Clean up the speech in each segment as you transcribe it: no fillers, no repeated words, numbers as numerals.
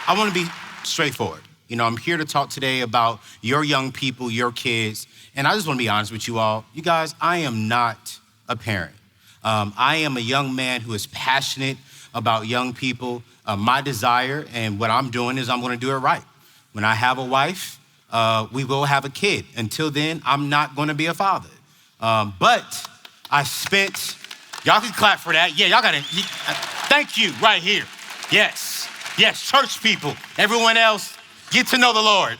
I want to be straightforward. I'm here to talk today about your young people, your kids. And I just want to be honest with you all. You guys, I am not a parent. I am a young man who is passionate about young people. My desire and what I'm doing is I'm going to do it right. When I have a wife, we will have a kid. Until then, I'm not going to be a father. But I spent, y'all can clap for that. Yeah, y'all got to, thank you right here. Yes, church people, everyone else, get to know the Lord.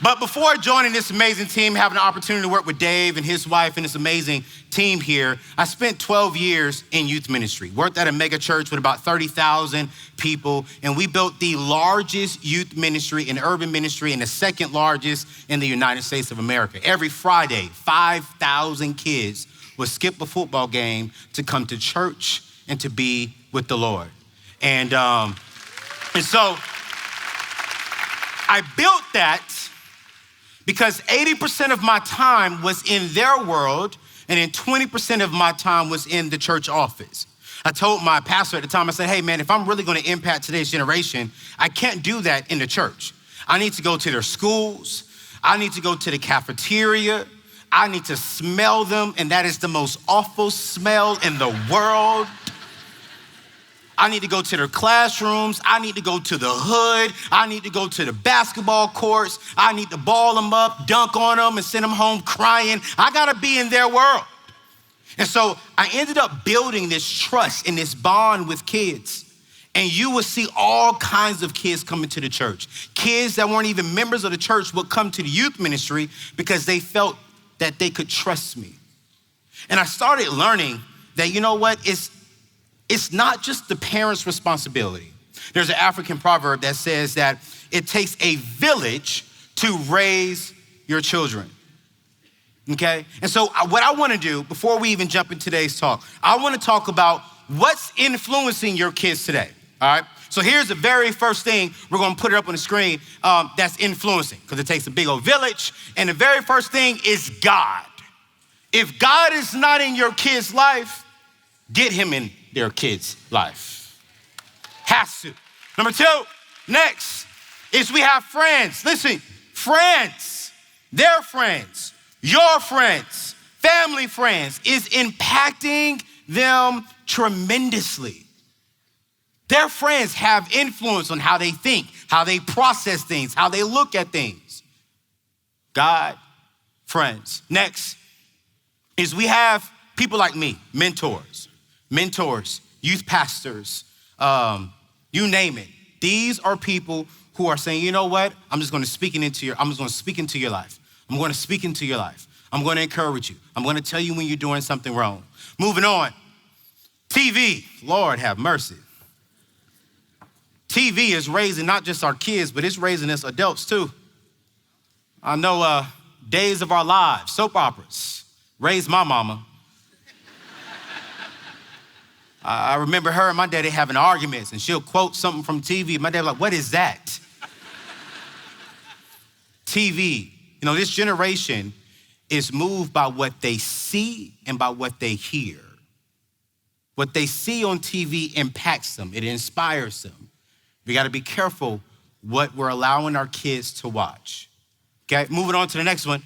But before joining this amazing team, having the opportunity to work with Dave and his wife and this amazing team here, I spent 12 years in youth ministry, worked at a mega church with about 30,000 people, and we built the largest youth ministry and urban ministry and the second largest in the United States of America. Every Friday, 5,000 kids would skip a football game to come to church and to be with the Lord. And so I built that because 80% of my time was in their world, and then 20% of my time was in the church office. I told my pastor at the time, I said, hey man, if I'm really gonna impact today's generation, I can't do that in the church. I need to go to their schools. I need to go to the cafeteria. I need to smell them, and that is the most awful smell in the world. I need to go to their classrooms. I need to go to the hood. I need to go to the basketball courts. I need to ball them up, dunk on them, and send them home crying. I gotta be in their world. And so I ended up building this trust and this bond with kids. And you will see all kinds of kids coming to the church. Kids that weren't even members of the church would come to the youth ministry because they felt that they could trust me. And I started learning that, you know what, it's not just the parent's responsibility. There's an African proverb that says that it takes a village to raise your children, okay? And so what I wanna do, before we even jump into today's talk, I wanna talk about what's influencing your kids today, all right? So here's the very first thing, we're gonna put it up on the screen, that's influencing, because it takes a big old village, and the very first thing is God. If God is not in your kid's life, get him in their kid's life. Has to. Number two, next, is we have friends. Listen, friends, their friends, your friends, family friends is impacting them tremendously. Their friends have influence on how they think, how they process things, how they look at things. God, friends. Next is we have people like me, mentors, youth pastors, you name it. These are people who are saying, you know what? I'm just gonna speak into your life. I'm gonna speak into your life. I'm gonna encourage you. I'm gonna tell you when you're doing something wrong. Moving on, TV, Lord have mercy. TV is raising not just our kids, but it's raising us adults too. I know Days of Our Lives, soap operas, raised my mama. I remember her and my daddy having arguments, and she'll quote something from TV. My dad was like, what is that? TV, this generation is moved by what they see and by what they hear. What they see on TV impacts them. It inspires them. We gotta be careful what we're allowing our kids to watch. Okay, moving on to the next one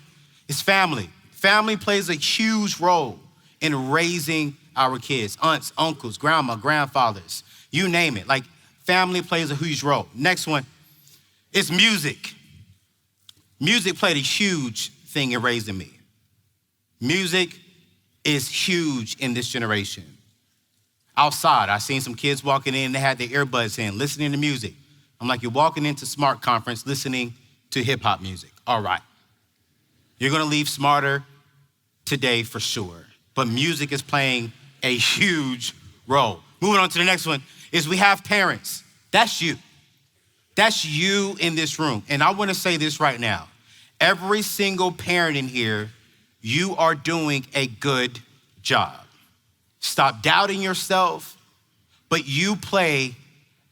is family. Family plays a huge role in raising our kids, aunts, uncles, grandma, grandfathers, you name it. Like, family plays a huge role. Next one is music. Music played a huge thing in raising me. Music is huge in this generation. Outside, I seen some kids walking in, they had their earbuds in, listening to music. I'm like, you're walking into Smart Conference listening to hip hop music. All right. You're gonna leave smarter today for sure, but music is playing a huge role. Moving on to the next one is we have parents. That's you. That's you in this room. And I wanna say this right now. Every single parent in here, you are doing a good job. Stop doubting yourself, but you play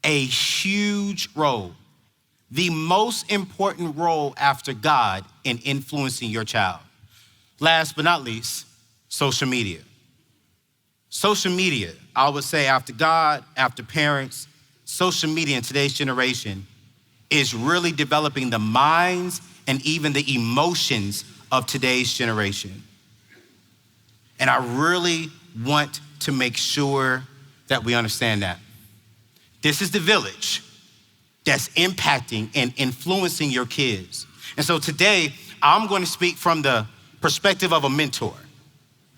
a huge role, the most important role after God in influencing your child. Last but not least, social media. Social media, I would say after God, after parents, social media in today's generation is really developing the minds and even the emotions of today's generation. And I really want to make sure that we understand that. This is the village that's impacting and influencing your kids. And so today, I'm going to speak from the perspective of a mentor.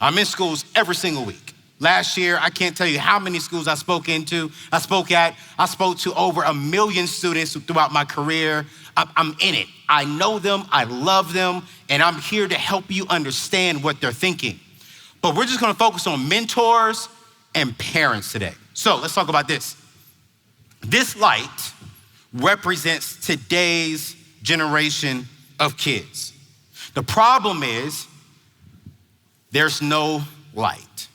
I'm in schools every single week. Last year, I can't tell you how many schools I spoke at. I spoke to over 1 million students throughout my career. I'm in it. I know them, I love them, and I'm here to help you understand what they're thinking. But we're just gonna focus on mentors and parents today. So let's talk about this. This light represents today's generation of kids. The problem is there's no light.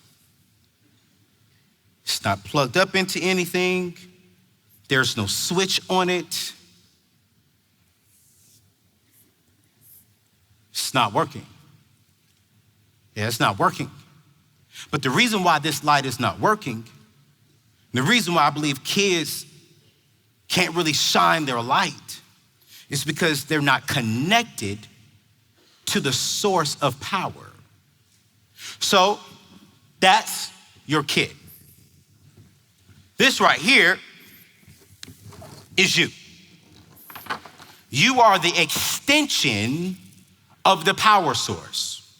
It's not plugged up into anything. There's no switch on it. It's not working. Yeah, it's not working. But the reason why this light is not working, the reason why I believe kids can't really shine their light is because they're not connected to the source of power. So that's your kid. This right here is you. You are the extension of the power source.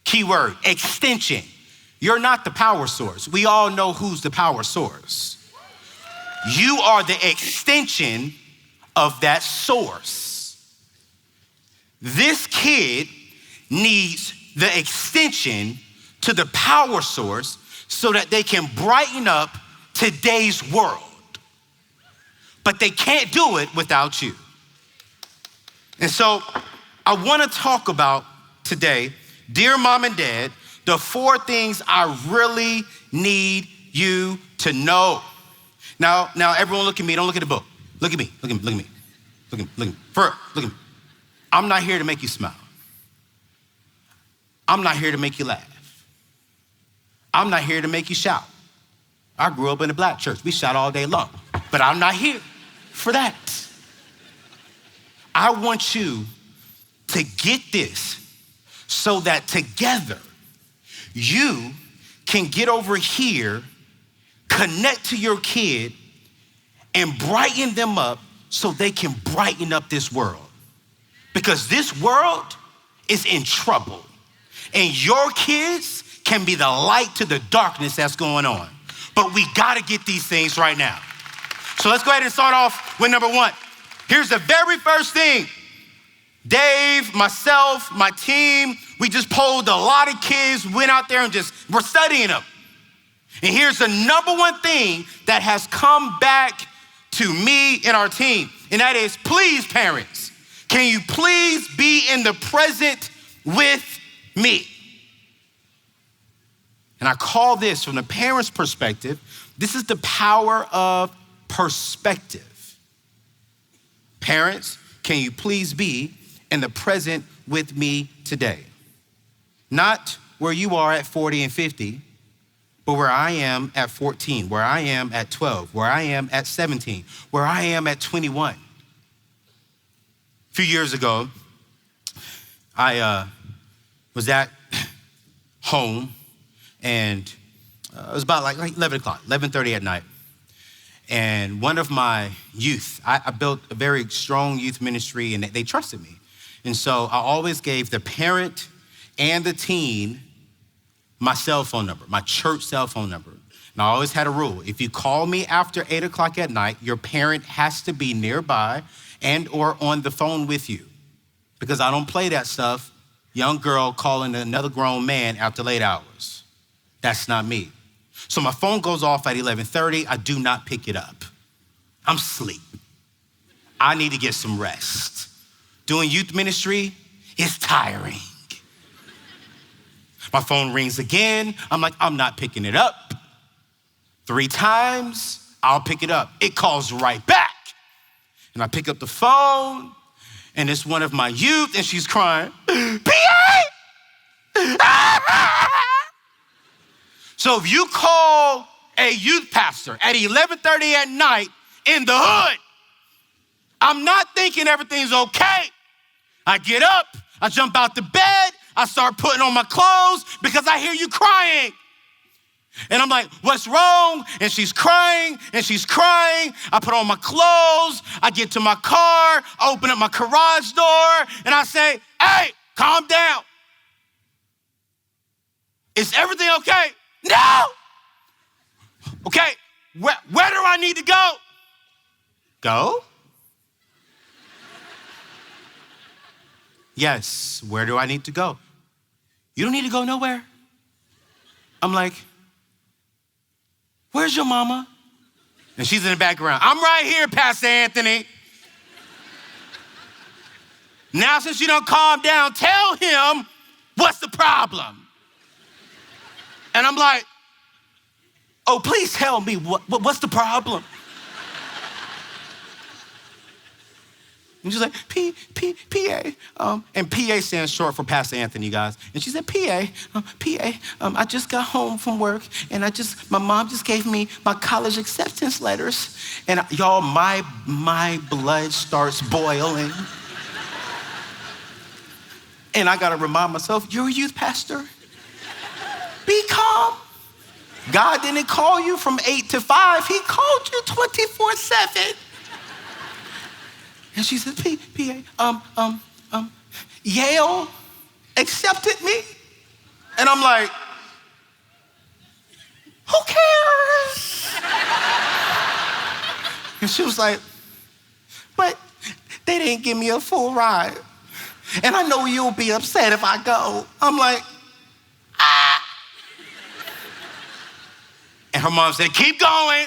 Keyword, extension. You're not the power source. We all know who's the power source. You are the extension of that source. This kid needs the extension to the power source so that they can brighten up today's world. But they can't do it without you. And so I want to talk about today, dear mom and dad, the 4 things I really need you to know. Now everyone look at me, don't look at the book. Look at me, look at me, look at me. Look at me, look at me. For real, look at me. I'm not here to make you smile. I'm not here to make you laugh. I'm not here to make you shout. I grew up in a black church. We shout all day long, but I'm not here for that. I want you to get this so that together you can get over here, connect to your kid, and brighten them up so they can brighten up this world. Because this world is in trouble, and your kids can be the light to the darkness that's going on. But we gotta get these things right now. So let's go ahead and start off with number 1. Here's the very first thing. Dave, myself, my team, we just polled a lot of kids, went out there and we're studying them. And here's the number 1 thing that has come back to me and our team, and that is, please, parents, can you please be in the present with me? And I call this, from the parent's perspective, this is the power of perspective. Parents, can you please be in the present with me today? Not where you are at 40 and 50, but where I am at 14, where I am at 12, where I am at 17, where I am at 21. A few years ago, I was at home, and it was about like 11 o'clock, 11:30 at night. And one of my youth, I built a very strong youth ministry, and they trusted me. And so I always gave the parent and the teen my cell phone number, my church cell phone number. And I always had a rule. If you call me after 8 o'clock at night, your parent has to be nearby and or on the phone with you, because I don't play that stuff. Young girl calling another grown man after late hours. That's not me. So my phone goes off at 11:30. I do not pick it up. I'm asleep. I need to get some rest. Doing youth ministry is tiring. My phone rings again. I'm like, I'm not picking it up. 3 times, I'll pick it up. It calls right back. And I pick up the phone, and it's one of my youth, and she's crying, PA! So if you call a youth pastor at 11:30 at night in the hood, I'm not thinking everything's okay. I get up, I jump out the bed, I start putting on my clothes because I hear you crying. And I'm like, what's wrong? And she's crying, and she's crying. I put on my clothes, I get to my car, open up my garage door, and I say, hey, calm down. Is everything okay? No. Okay, where do I need to go? Go? Yes, where do I need to go? You don't need to go nowhere. I'm like, where's your mama? And she's in the background. I'm right here, Pastor Anthony. Now, since you don't calm down, tell him what's the problem. And I'm like, oh, please tell me what's the problem? And she's like, PA. And PA stands short for Pastor Anthony, you guys. And she said, PA, I just got home from work, and my mom just gave me my college acceptance letters. And y'all, my blood starts boiling. And I gotta remind myself, you're a youth pastor. Be calm. God didn't call you from 8 to 5. He called you 24/7. And she said, PA, Yale accepted me. And I'm like, who cares? And she was like, but they didn't give me a full ride. And I know you'll be upset if I go. I'm like, ah. And her mom said, keep going.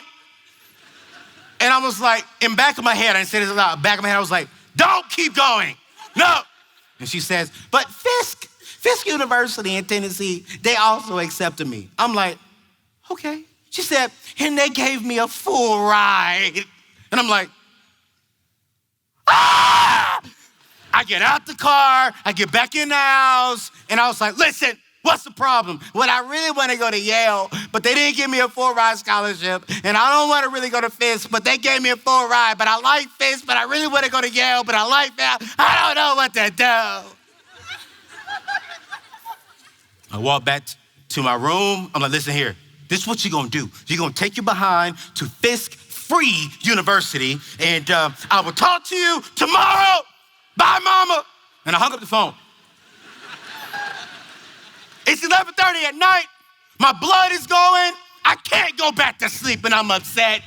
And I was like, in back of my head, I didn't say this aloud, back of my head, I was like, don't keep going, no. And she says, but Fisk University in Tennessee, they also accepted me. I'm like, okay. She said, and they gave me a full ride. And I'm like, ah! I get out the car, I get back in the house, and I was like, listen, what's the problem? Well, I really want to go to Yale, but they didn't give me a full ride scholarship, and I don't want to really go to Fisk, but they gave me a full ride, but I like Fisk, but I really want to go to Yale, but I like that. I don't know what to do. I walk back to my room. I'm like, listen here, this is what you're going to do. You're going to take your behind to Fisk Free University, and I will talk to you tomorrow. Bye, mama. And I hung up the phone. It's 11:30 at night. My blood is going. I can't go back to sleep, and I'm upset.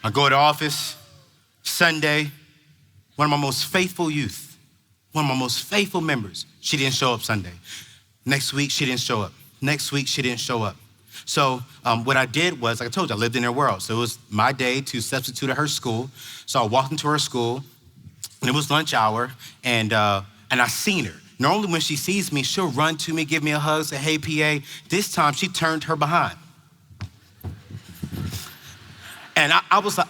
I go to the office Sunday. One of my most faithful youth, one of my most faithful members, she didn't show up Sunday. Next week, she didn't show up. Next week, she didn't show up. So what I did was, like I told you, I lived in their world. So it was my day to substitute at her school. So I walked into her school, and it was lunch hour, and I seen her. Normally when she sees me, she'll run to me, give me a hug, say, hey, PA. This time she turned her behind. And I was like,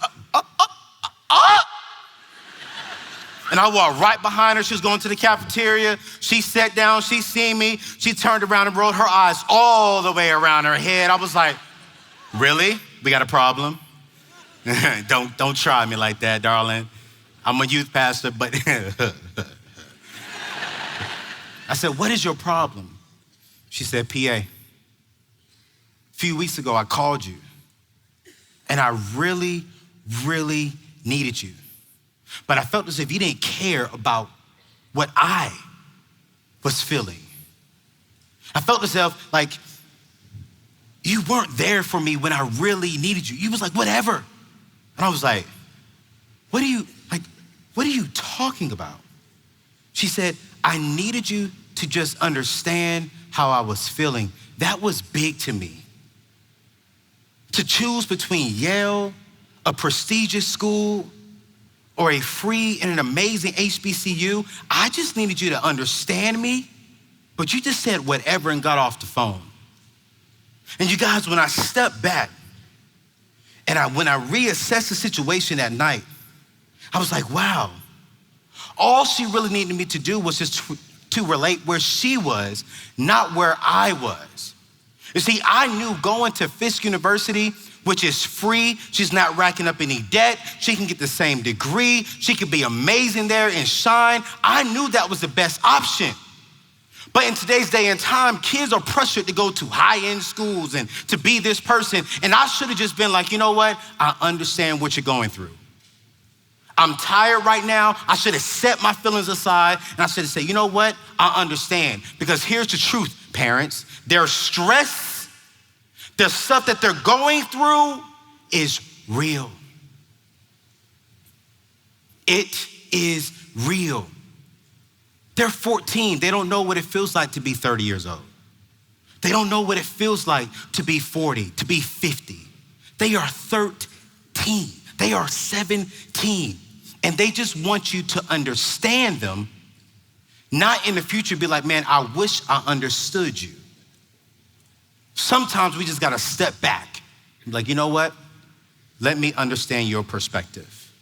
And I walked right behind her. She was going to the cafeteria. She sat down, she seen me. She turned around and rolled her eyes all the way around her head. I was like, really? We got a problem? Don't try me like that, darling. I'm a youth pastor, but I said, what is your problem? She said, PA, a few weeks ago I called you, and I really, really needed you. But I felt as if you didn't care about what I was feeling. I felt as if like you weren't there for me when I really needed you. You was like, whatever. And I was like, what are you talking about? She said, I needed you to just understand how I was feeling. That was big to me. To choose between Yale, a prestigious school, or a free and an amazing HBCU, I just needed you to understand me, but you just said whatever and got off the phone. And you guys, when I stepped back and when I reassessed the situation that night, I was like, wow, all she really needed me to do was just to relate where she was, not where I was. You see, I knew going to Fisk University, which is free, she's not racking up any debt, she can get the same degree, she could be amazing there and shine. I knew that was the best option. But in today's day and time, kids are pressured to go to high-end schools and to be this person. And I should have just been like, you know what? I understand what you're going through. I'm tired right now. I should have set my feelings aside and I should have said, you know what? I understand. Because here's the truth, parents. Their stress, the stuff that they're going through is real. It is real. They're 14. They don't know what it feels like to be 30 years old. They don't know what it feels like to be 40, to be 50. They are 13. They are 17. And they just want you to understand them, not in the future be like, man, I wish I understood you. Sometimes we just gotta step back. Like, you know what? Let me understand your perspective.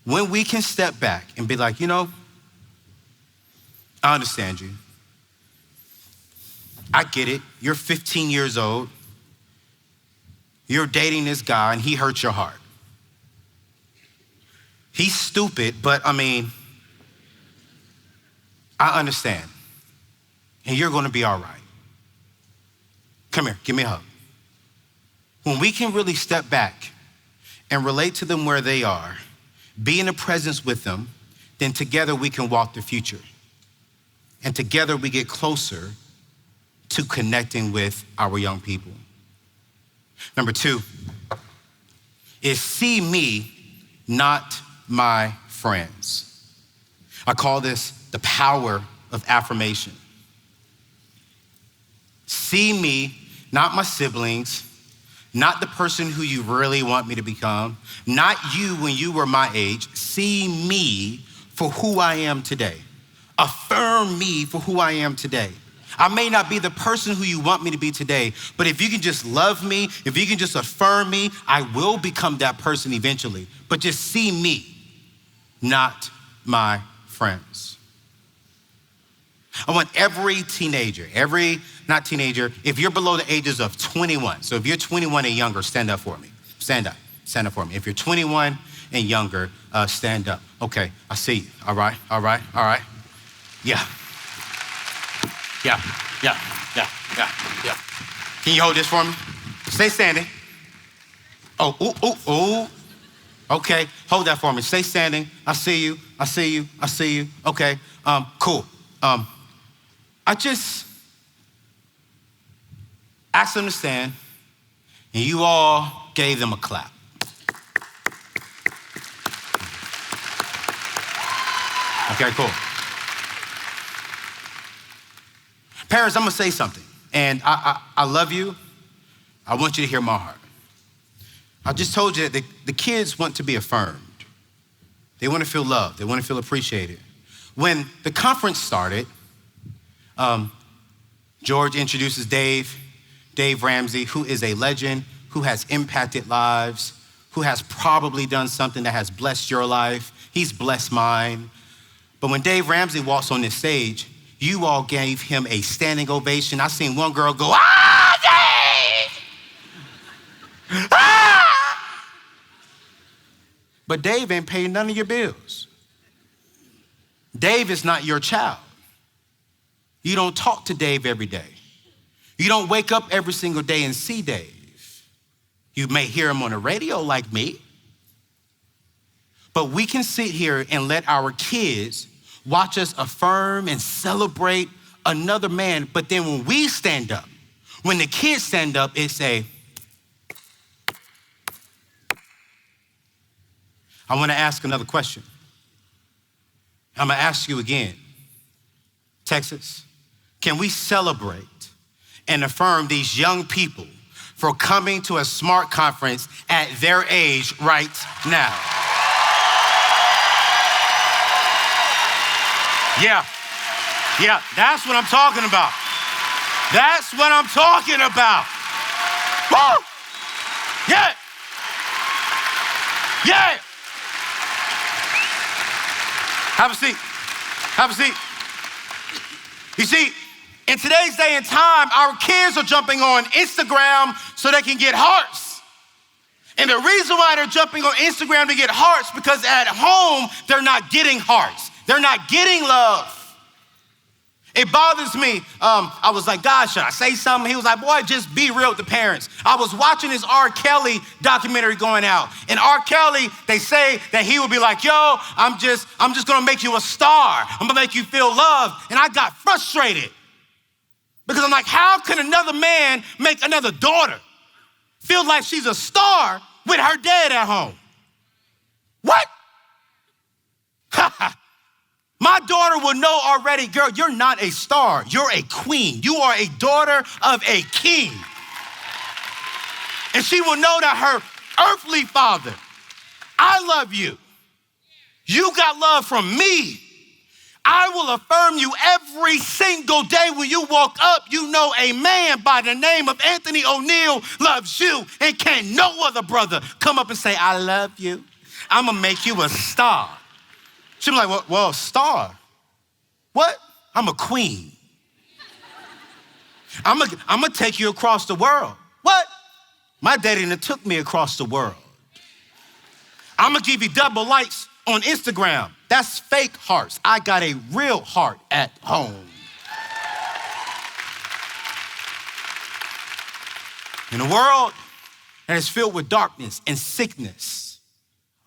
When we can step back and be like, you know, I understand you. I get it. You're 15 years old. You're dating this guy and he hurt your heart. He's stupid, but I mean, I understand. And you're gonna be all right. Come here, give me a hug. When we can really step back and relate to them where they are, be in the presence with them, then together we can walk the future. And together we get closer to connecting with our young people. Number 2 is see me, not my friends. I call this the power of affirmation. See me, not my siblings, not the person who you really want me to become, not you when you were my age. See me for who I am today. Affirm me for who I am today. I may not be the person who you want me to be today, but if you can just love me, if you can just affirm me, I will become that person eventually. But just see me, not my friends. I want every teenager, if you're below the ages of 21, so if you're 21 and younger, stand up for me. Stand up for me. If you're 21 and younger, stand up. Okay, I see you. All right. Yeah. Can you hold this for me? Stay standing. Oh. Okay, hold that for me. Stay standing. I see you. Okay, cool. I just asked them to stand, and you all gave them a clap. Okay, cool. Parents, I'm gonna say something, and I love you. I want you to hear my heart. I just told you that the kids want to be affirmed. They want to feel loved. They want to feel appreciated. When the conference started, George introduces Dave Ramsey, who is a legend, who has impacted lives, who has probably done something that has blessed your life. He's blessed mine. But when Dave Ramsey walks on this stage, you all gave him a standing ovation. I seen one girl go, Dave! Ah! But Dave ain't paid none of your bills. Dave is not your child. You don't talk to Dave every day. You don't wake up every single day and see Dave. You may hear him on the radio like me, but we can sit here and let our kids watch us affirm and celebrate another man, but then when we stand up, when the kids stand up, it's I want to ask another question. I'm gonna ask you again. Texas, can we celebrate and affirm these young people for coming to a SMART conference at their age right now? Yeah, that's what I'm talking about. That's what I'm talking about. Woo! Yeah. Have a seat. You see, in today's day and time, our kids are jumping on Instagram so they can get hearts. And the reason why they're jumping on Instagram to get hearts, because at home, they're not getting hearts. They're not getting love. It bothers me. I was like, God, should I say something? He was like, boy, just be real with the parents. I was watching this R. Kelly documentary going out. And R. Kelly, they say that he would be like, yo, I'm just gonna make you a star. I'm gonna make you feel loved. And I got frustrated because I'm like, how can another man make another daughter feel like she's a star with her dad at home? What? My daughter will know already, girl, you're not a star. You're a queen. You are a daughter of a king. And she will know that her earthly father, I love you. You got love from me. I will affirm you every single day when you walk up. You know a man by the name of Anthony ONeal loves you, and can't no other brother come up and say, I love you. I'm gonna make you a star. She'll be like, well, star. What? I'm a queen. I'm gonna take you across the world. What? My daddy done took me across the world. I'm gonna give you double likes on Instagram. That's fake hearts. I got a real heart at home. In a world that is filled with darkness and sickness,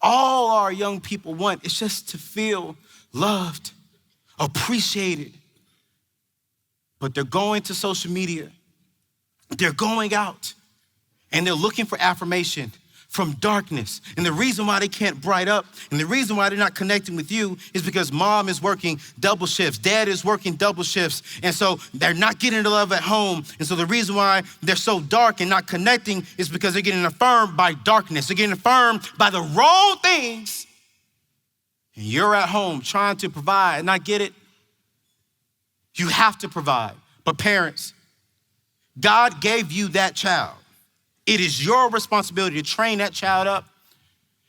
all our young people want is just to feel loved, appreciated. But they're going to social media, they're going out, and they're looking for affirmation from darkness. And the reason why they can't bright up, and the reason why they're not connecting with you is because mom is working double shifts, dad is working double shifts, and so they're not getting the love at home. And so the reason why they're so dark and not connecting is because they're getting affirmed by darkness. They're getting affirmed by the wrong things. And you're at home trying to provide, and I get it. You have to provide. But parents, God gave you that child. It is your responsibility to train that child up.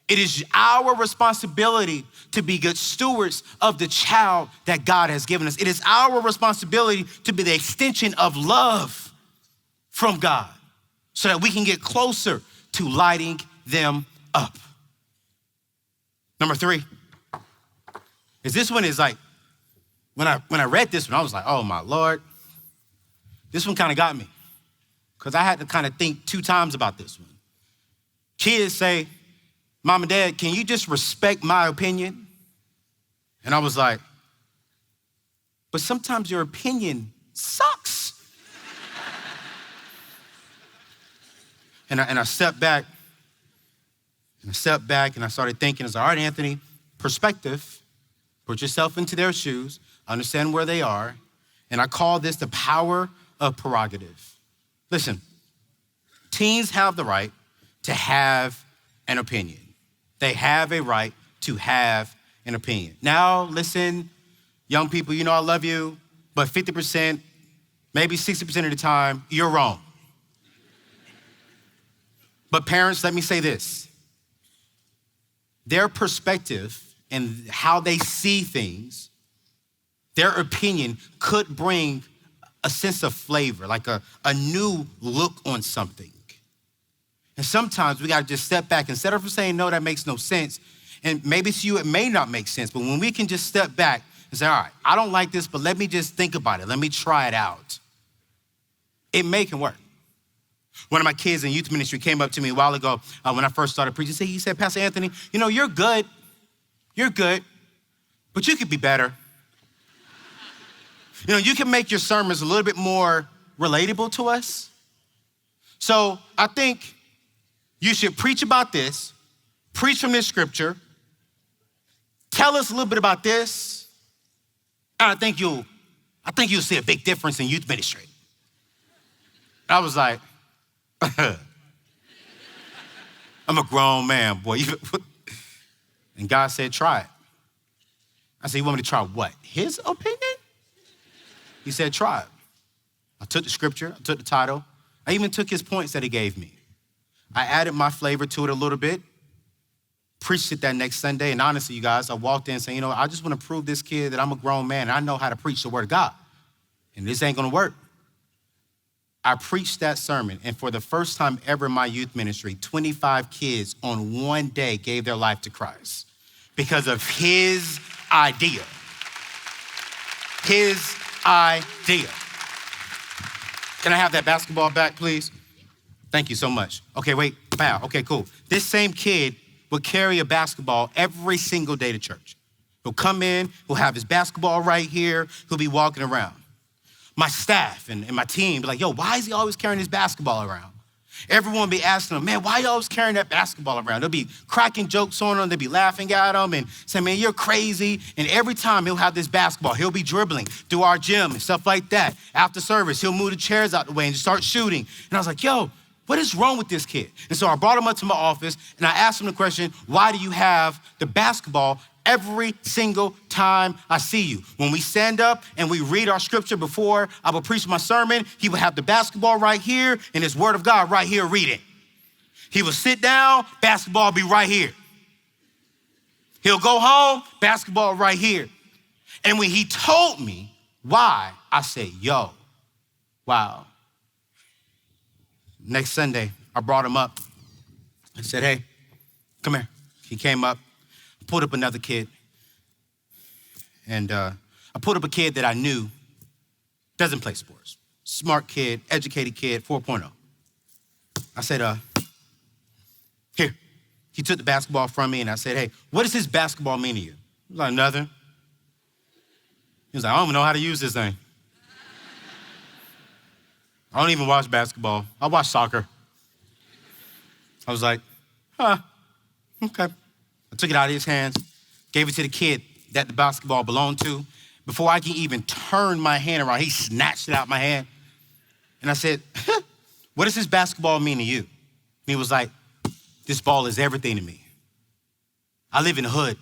It is our responsibility to be good stewards of the child that God has given us. It is our responsibility to be the extension of love from God so that we can get closer to lighting them up. Number 3 is this one is like, when I read this one, I was like, oh my Lord, this one kind of got me. Because I had to kind of think 2 times about this one. Kids say, Mom and Dad, can you just respect my opinion? And I was like, but sometimes your opinion sucks. and I stepped back, and I started thinking, I was like, all right, Anthony, perspective, put yourself into their shoes, understand where they are, and I call this the power of prerogative. Listen, teens have the right to have an opinion. They have a right to have an opinion. Now, listen, young people, you know I love you, but 50%, maybe 60% of the time, you're wrong. But parents, let me say this. Their perspective and how they see things, their opinion could bring a sense of flavor, like a new look on something. And sometimes we gotta just step back. Instead of saying, no, that makes no sense, and maybe to you it may not make sense, but when we can just step back and say, all right, I don't like this, but let me just think about it. Let me try it out. It can work. One of my kids in youth ministry came up to me a while ago when I first started preaching. He said, Pastor Anthony, you know, you're good, but you could be better. You know, you can make your sermons a little bit more relatable to us. So I think you should preach about this, preach from this scripture, tell us a little bit about this, and I think you'll see a big difference in youth ministry. I was like, I'm a grown man, boy. And God said, try it. I said, you want me to try what? His opinion? He said, try it. I took the scripture, I took the title. I even took his points that he gave me. I added my flavor to it a little bit, preached it that next Sunday. And honestly, you guys, I walked in saying, you know, I just want to prove this kid that I'm a grown man and I know how to preach the word of God. and this ain't gonna work. I preached that sermon, and for the first time ever in my youth ministry, 25 kids on one day gave their life to Christ because of his idea. His idea. Can I have that basketball back, please? Thank you so much. Okay, wait, wow, okay, cool. This same kid would carry a basketball every single day to church. He'll come in, he'll have his basketball right here, he'll be walking around. My staff and my team be like, yo, why is he always carrying his basketball around? Everyone be asking him, man, why you always carrying that basketball around? They'll be cracking jokes on him, they'll be laughing at him and saying, man, you're crazy. And every time he'll have this basketball, he'll be dribbling through our gym and stuff like that. After service, he'll move the chairs out the way and start shooting. And I was like, yo, what is wrong with this kid? And so I brought him up to my office and I asked him the question, why do you have the basketball every single time I see you? When we stand up and we read our scripture before I will preach my sermon, he would have the basketball right here and his word of God right here reading. He would sit down, basketball be right here. He'll go home, basketball right here. And when he told me why, I said, yo, wow. Next Sunday, I brought him up. I said, hey, come here. He came up. Pulled up another kid, and I pulled up a kid that I knew doesn't play sports. Smart kid, educated kid, 4.0. I said, here. He took the basketball from me, and I said, hey, what does this basketball mean to you? He was like, nothing. He was like, I don't even know how to use this thing. I don't even watch basketball. I watch soccer. I was like, okay. I took it out of his hands, gave it to the kid that the basketball belonged to. Before I can even turn my hand around, he snatched it out of my hand. And I said, what does this basketball mean to you? And he was like, this ball is everything to me. I live in the hood.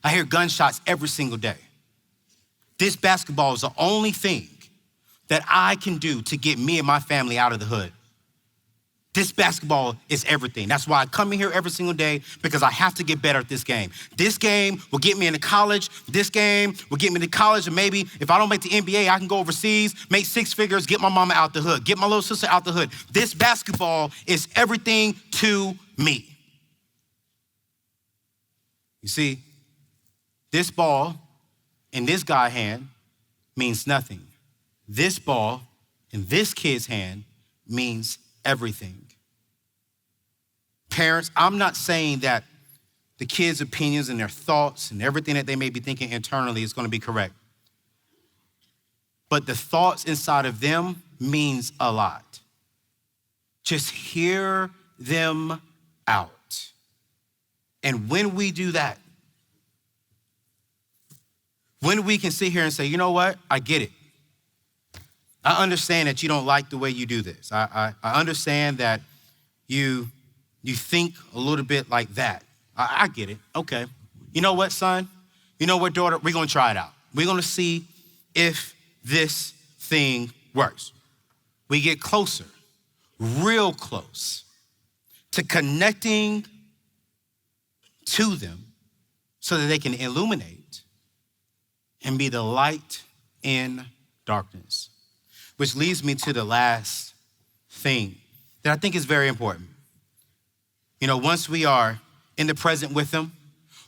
I hear gunshots every single day. This basketball is the only thing that I can do to get me and my family out of the hood. This basketball is everything. That's why I come in here every single day, because I have to get better at this game. This game will get me into college. This game will get me into college, and maybe if I don't make the NBA, I can go overseas, make six figures, get my mama out the hood, get my little sister out the hood. This basketball is everything to me. You see, this ball in this guy's hand means nothing. This ball in this kid's hand means everything. Parents, I'm not saying that the kids' opinions and their thoughts and everything that they may be thinking internally is going to be correct. But the thoughts inside of them means a lot. Just hear them out. And when we do that, when we can sit here and say, you know what, I get it. I understand that you don't like the way you do this. I understand that you think a little bit like that. I get it. Okay. You know what, son? You know what, daughter? We're going to try it out. We're going to see if this thing works. We get closer, real close, to connecting to them so that they can illuminate and be the light in darkness. Which leads me to the last thing that I think is very important. You know, once we are in the present with them,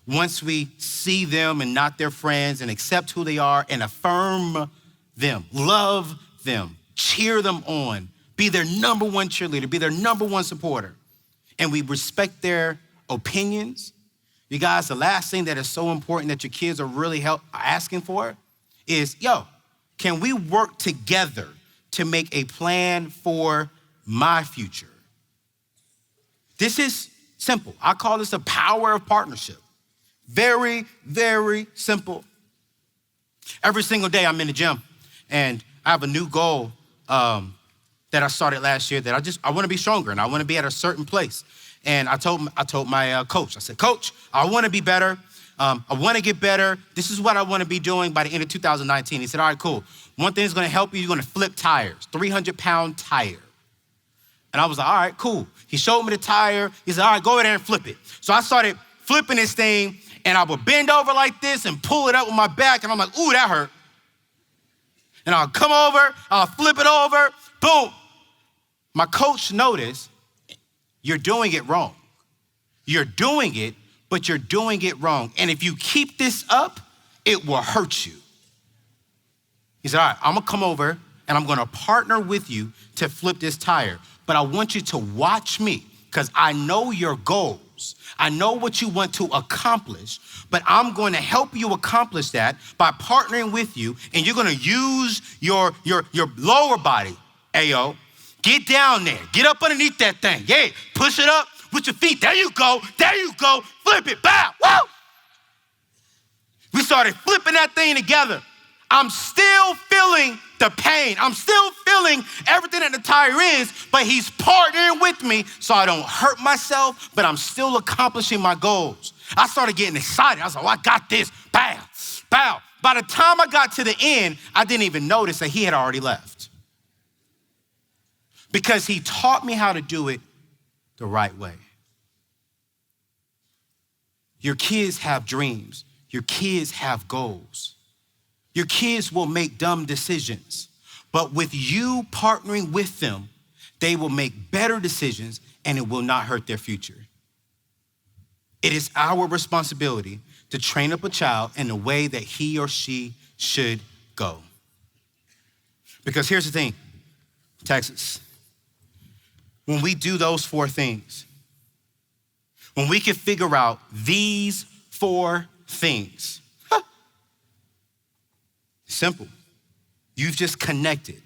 once we see them and not their friends and accept who they are and affirm them, love them, cheer them on, be their number one cheerleader, be their number one supporter, and we respect their opinions. You guys, the last thing that is so important that your kids are really asking for is, yo, can we work together to make a plan for my future? This is simple. I call this the power of partnership. Very, very simple. Every single day I'm in the gym and I have a new goal that I started last year that I want to be stronger and I want to be at a certain place. And I told my coach, I said, Coach, I want to be better. I want to get better. This is what I want to be doing by the end of 2019. He said, all right, cool. One thing that's going to help you, you're going to flip tires, 300-pound tire. And I was like, all right, cool. He showed me the tire. He said, all right, go over there and flip it. So I started flipping this thing, and I would bend over like this and pull it up with my back, and I'm like, ooh, that hurt. And I'll come over, I'll flip it over, boom. My coach noticed, you're doing it wrong. You're doing it, but you're doing it wrong. And if you keep this up, it will hurt you. He said, all right, I'm gonna come over and I'm gonna partner with you to flip this tire. But I want you to watch me because I know your goals. I know what you want to accomplish, but I'm going to help you accomplish that by partnering with you, and you're going to use your lower body, Ayo. Get down there. Get up underneath that thing. Yeah, push it up with your feet. There you go. There you go. Flip it. Bow. Woo! We started flipping that thing together. I'm still feeling the pain. I'm still feeling everything that the tire is, but he's partnering with me so I don't hurt myself, but I'm still accomplishing my goals. I started getting excited. I was like, oh, I got this. Bow, bow. By the time I got to the end, I didn't even notice that he had already left because he taught me how to do it the right way. Your kids have dreams. Your kids have goals. Your kids will make dumb decisions, but with you partnering with them, they will make better decisions and it will not hurt their future. It is our responsibility to train up a child in the way that he or she should go. Because here's the thing, Texas, when we do those 4 things, when we can figure out these 4 things, simple. You've just connected.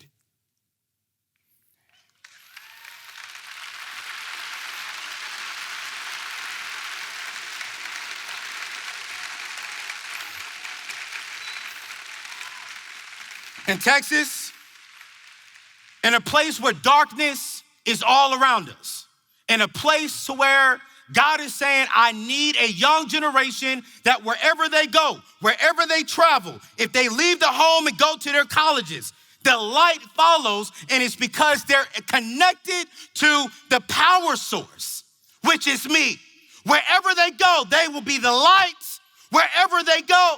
In Texas, in a place where darkness is all around us, in a place to where God is saying, I need a young generation that wherever they go, wherever they travel, if they leave the home and go to their colleges, the light follows, and it's because they're connected to the power source, which is me. Wherever they go, they will be the lights wherever they go.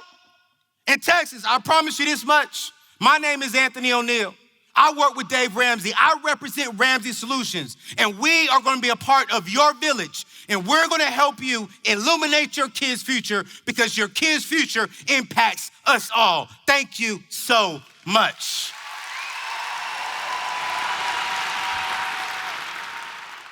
In Texas, I promise you this much. My name is Anthony ONeal. I work with Dave Ramsey. I represent Ramsey Solutions, and we are going to be a part of your village, and we're going to help you illuminate your kids' future because your kids' future impacts us all. Thank you so much.